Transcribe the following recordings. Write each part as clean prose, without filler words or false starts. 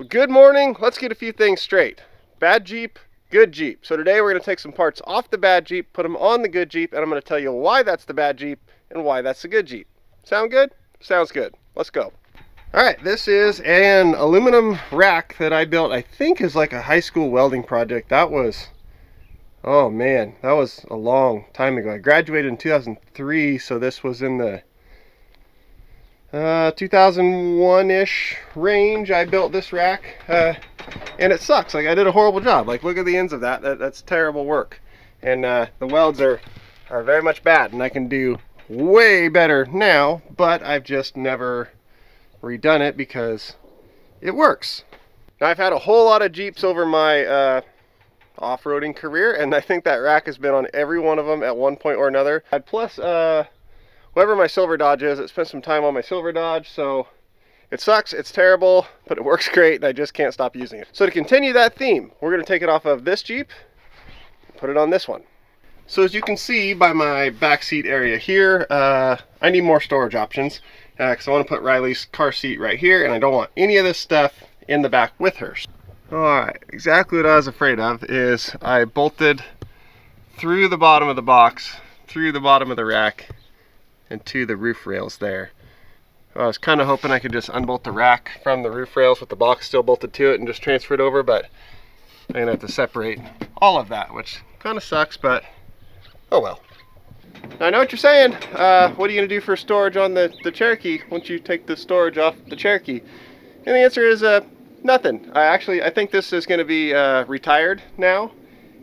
Good morning. Let's get a few things straight. Bad Jeep, good Jeep. So today we're going to take some parts off the bad Jeep, put them on the good Jeep, and I'm going to tell you why that's the bad Jeep and why that's the good Jeep. Sound good? Sounds good. Let's go. All right, this is an aluminum rack that I built, I think is like a high school welding project. That was, oh man, that was a long time ago. I graduated in 2003, so this was in the 2001-ish range. I built this rack, and it sucks. Like, I did a horrible job. Like, look at the ends of that. That's terrible work. And the welds are very much bad, and I can do way better now, but I've just never redone it because it works. Now, I've had a whole lot of Jeeps over my off-roading career, and I think that rack has been on every one of them at one point or another. Plus, whoever my silver Dodge is, it spent some time on my silver Dodge, so it sucks, it's terrible, but it works great, and I just can't stop using it. So to continue that theme, we're going to take it off of this Jeep and put it on this one. So as you can see by my back seat area here, I need more storage options because I want to put Riley's car seat right here, and I don't want any of this stuff in the back with her. Alright, exactly what I was afraid of is I bolted through the bottom of the box, through the bottom of the rack, and to the roof rails there. I was kind of hoping I could just unbolt the rack from the roof rails with the box still bolted to it and just transfer it over, but I'm gonna have to separate all of that, which kind of sucks, but oh well. Now I know what you're saying. What are you gonna do for storage on the Cherokee once you take the storage off the Cherokee? And the answer is nothing. I think this is gonna be retired now.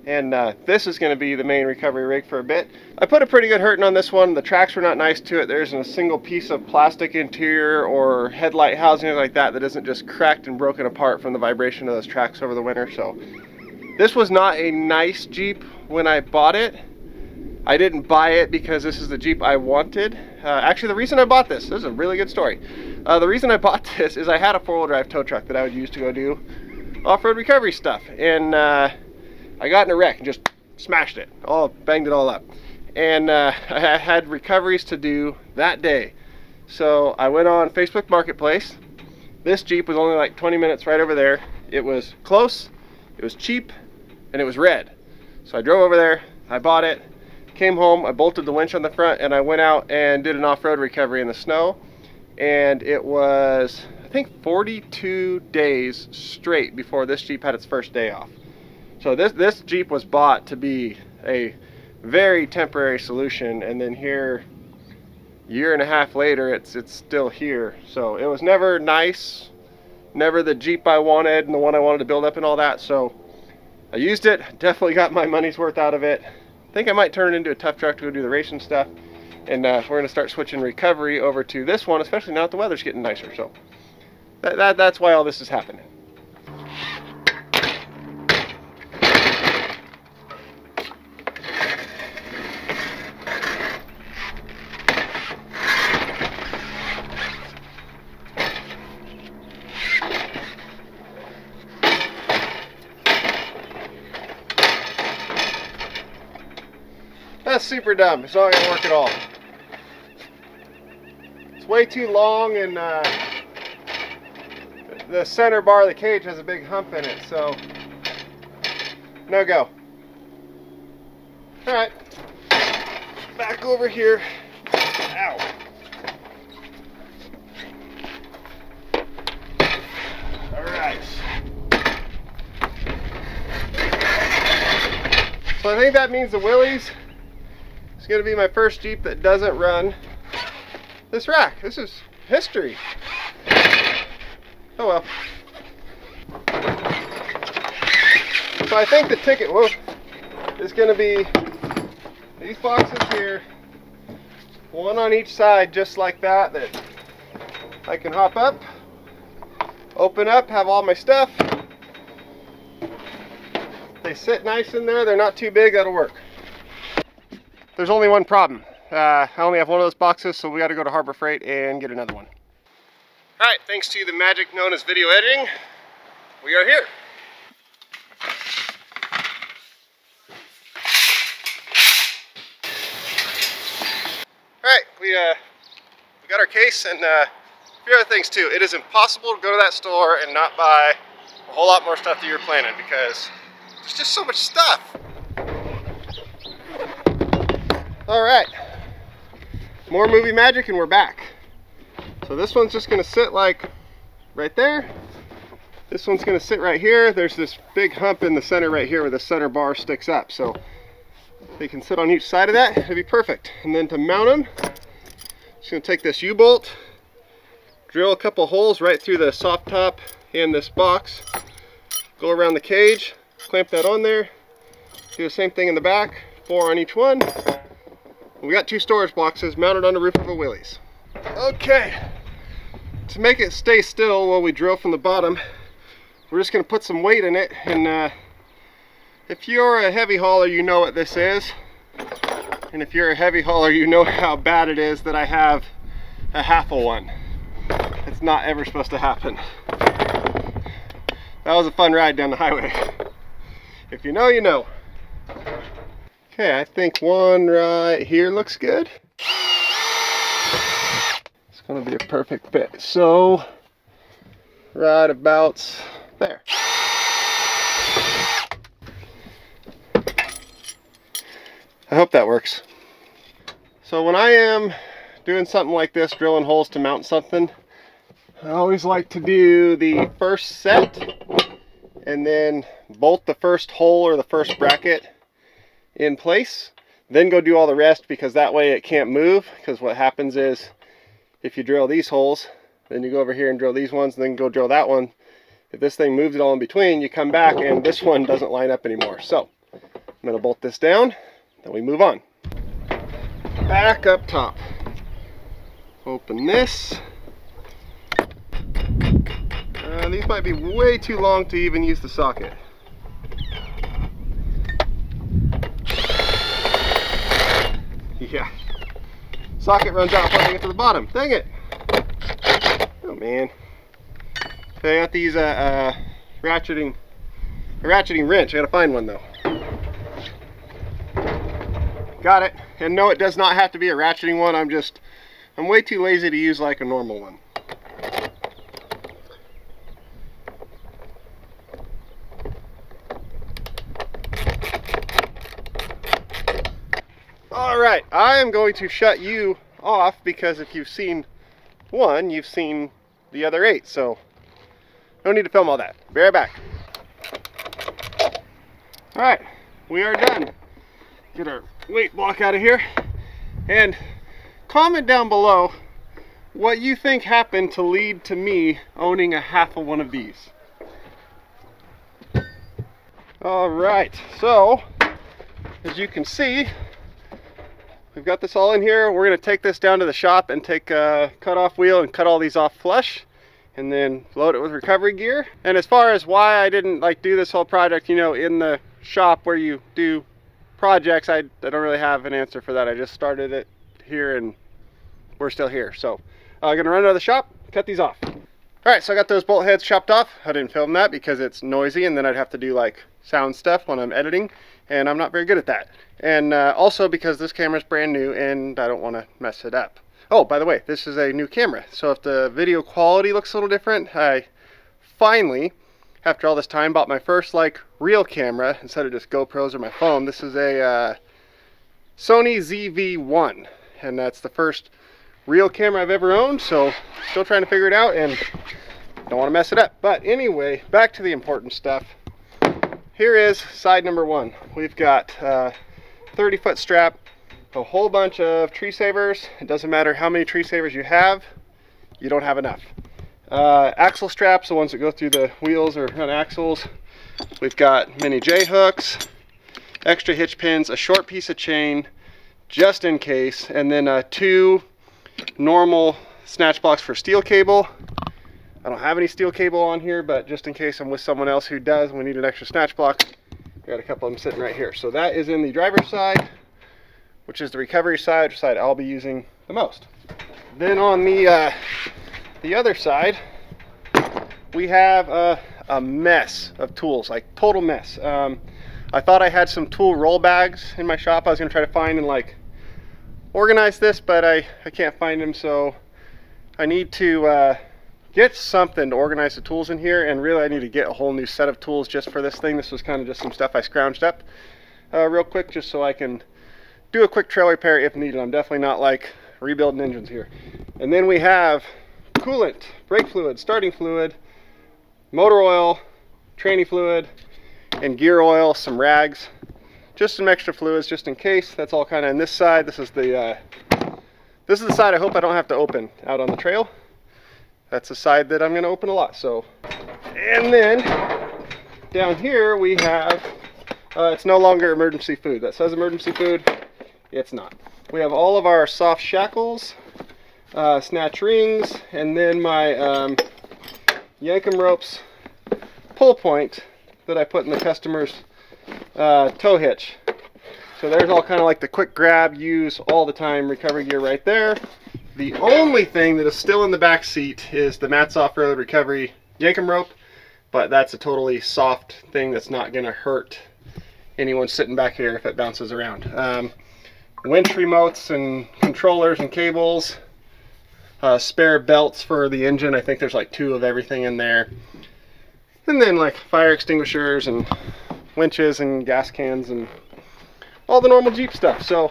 And this is going to be the main recovery rig for a bit. I put a pretty good hurting on this one. The tracks were not nice to it. There isn't a single piece of plastic interior or headlight housing like that isn't just cracked and broken apart from the vibration of those tracks over the winter. So this was not a nice Jeep when I bought it. I didn't buy it because this is the Jeep I wanted. Actually, the reason I bought this is a really good story. The reason I bought this is I had a four-wheel drive tow truck that I would use to go do off-road recovery stuff. And I got in a wreck and just smashed it, banged it all up. And I had recoveries to do that day. So I went on Facebook Marketplace. This Jeep was only like 20 minutes right over there. It was close, it was cheap, and it was red. So I drove over there, I bought it, came home, I bolted the winch on the front, and I went out and did an off-road recovery in the snow. And it was, I think, 42 days straight before this Jeep had its first day off. So this Jeep was bought to be a very temporary solution, and then here, a year and a half later, it's still here. So it was never nice, never the Jeep I wanted and the one I wanted to build up and all that. So I used it, definitely got my money's worth out of it. I think I might turn it into a tough truck to go do the racing stuff, and we're gonna start switching recovery over to this one, especially now that the weather's getting nicer. So that's why all this is happening. That's super dumb. It's not gonna work at all. It's way too long, and the center bar of the cage has a big hump in it, so no go. All right, back over here. Ow. All right. So I think that means the Willys is going to be my first Jeep that doesn't run this rack. This is history. Oh well. So I think the ticket is going to be these boxes here, one on each side, just like that I can hop up, open up, have all my stuff. They sit nice in there, they're not too big, that'll work. There's only one problem. I only have one of those boxes, so we got to go to Harbor Freight and get another one. Alright, thanks to the magic known as video editing, we are here. Alright, we got our case and few other things too. It is impossible to go to that store and not buy a whole lot more stuff that you're planning, because there's just so much stuff. All right, more movie magic and we're back. So this one's just gonna sit like right there. This one's gonna sit right here. There's this big hump in the center right here where the center bar sticks up. So they can sit on each side of that. It'd be perfect. And then to mount them, just gonna take this U-bolt, drill a couple holes right through the soft top and this box, go around the cage, clamp that on there, do the same thing in the back, 4 on each one. We got 2 storage boxes mounted on the roof of a Willys. Okay, to make it stay still while we drill from the bottom, we're just gonna put some weight in it. And if you're a heavy hauler, you know what this is. And if you're a heavy hauler, you know how bad it is that I have a half of one. It's not ever supposed to happen. That was a fun ride down the highway. If you know, you know. Okay, I think one right here looks good. It's gonna be a perfect fit. So, right about there. I hope that works. So when I am doing something like this, drilling holes to mount something, I always like to do the first set and then bolt the first hole or the first bracket in place, then go do all the rest, because that way it can't move. Because what happens is, if you drill these holes, then you go over here and drill these ones, and then go drill that one. If this thing moves it all in between, you come back and this one doesn't line up anymore. So I'm going to bolt this down, then we move on. Back up top. Open this. These might be way too long to even use the socket. Yeah. Socket runs out before I get to the bottom. Dang it. Oh man. So I got these ratcheting wrench. I gotta find one though. Got it. And no, it does not have to be a ratcheting one. I'm way too lazy to use like a normal one. Alright, I am going to shut you off, because if you've seen one, you've seen the other 8, so no need to film all that. Be right back. Alright, we are done. Get our weight block out of here, and comment down below what you think happened to lead to me owning a half of one of these. Alright, so as you can see, we've got this all in here. We're going to take this down to the shop and take a cut-off wheel and cut all these off flush, and then load it with recovery gear. And as far as why I didn't like do this whole project, you know, in the shop where you do projects, I don't really have an answer for that. I just started it here and we're still here. So I'm going to run out of the shop, cut these off. Alright, so I got those bolt heads chopped off. I didn't film that because it's noisy, and then I'd have to do like sound stuff when I'm editing, and I'm not very good at that. And also because this camera's brand new and I don't want to mess it up. Oh, by the way, this is a new camera, so if the video quality looks a little different, I finally, after all this time, bought my first like real camera instead of just GoPros or my phone. This is a Sony ZV-1, and that's the first real camera I've ever owned, so still trying to figure it out and don't want to mess it up. But anyway, back to the important stuff. Here is side number 1. We've got 30-foot strap, a whole bunch of tree savers. It doesn't matter how many tree savers you have, you don't have enough. Axle straps, the ones that go through the wheels or on axles. We've got mini J-hooks, extra hitch pins, a short piece of chain just in case, and then 2 normal snatch blocks for steel cable. I don't have any steel cable on here, but just in case I'm with someone else who does and we need an extra snatch block, got a couple of them sitting right here. So that is in the driver's side, which is the recovery side, which side I'll be using the most. Then on the other side, we have a mess of tools, like total mess. I thought I had some tool roll bags in my shop. I was gonna try to find and like organize this, but I can't find them, so I need to get something to organize the tools in here, and really I need to get a whole new set of tools just for this thing. This was kind of just some stuff I scrounged up real quick just so I can do a quick trail repair if needed. I'm definitely not like rebuilding engines here. And then we have coolant, brake fluid, starting fluid, motor oil, tranny fluid, and gear oil, some rags, just some extra fluids just in case. That's all kind of in this side. This is the side I hope I don't have to open out on the trail. That's the side that I'm going to open a lot. So, and then down here we have it's no longer emergency food. That says emergency food. It's not. We have all of our soft shackles, snatch rings, and then my Yankum Ropes pull point that I put in the customer's tow hitch. So there's all kind of like the quick grab, use all the time recovery gear right there. The only thing that is still in the back seat is the Matt's Off-Road Recovery Yankum rope, but that's a totally soft thing that's not going to hurt anyone sitting back here if it bounces around. Winch remotes and controllers and cables, spare belts for the engine. I think there's like 2 of everything in there. And then like fire extinguishers and winches and gas cans and all the normal Jeep stuff. So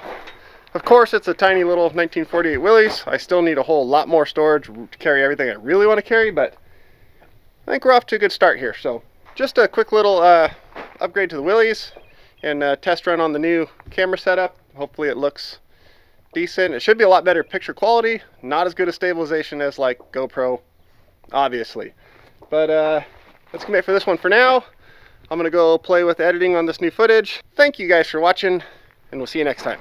of course it's a tiny little 1948 Willys. I still need a whole lot more storage to carry everything I really want to carry, but I think we're off to a good start here. So just a quick little upgrade to the Willys and test run on the new camera setup. Hopefully it looks decent. It should be a lot better picture quality. Not as good a stabilization as like GoPro, obviously. But that's gonna be it for this one for now. I'm gonna go play with editing on this new footage. Thank you guys for watching, and we'll see you next time.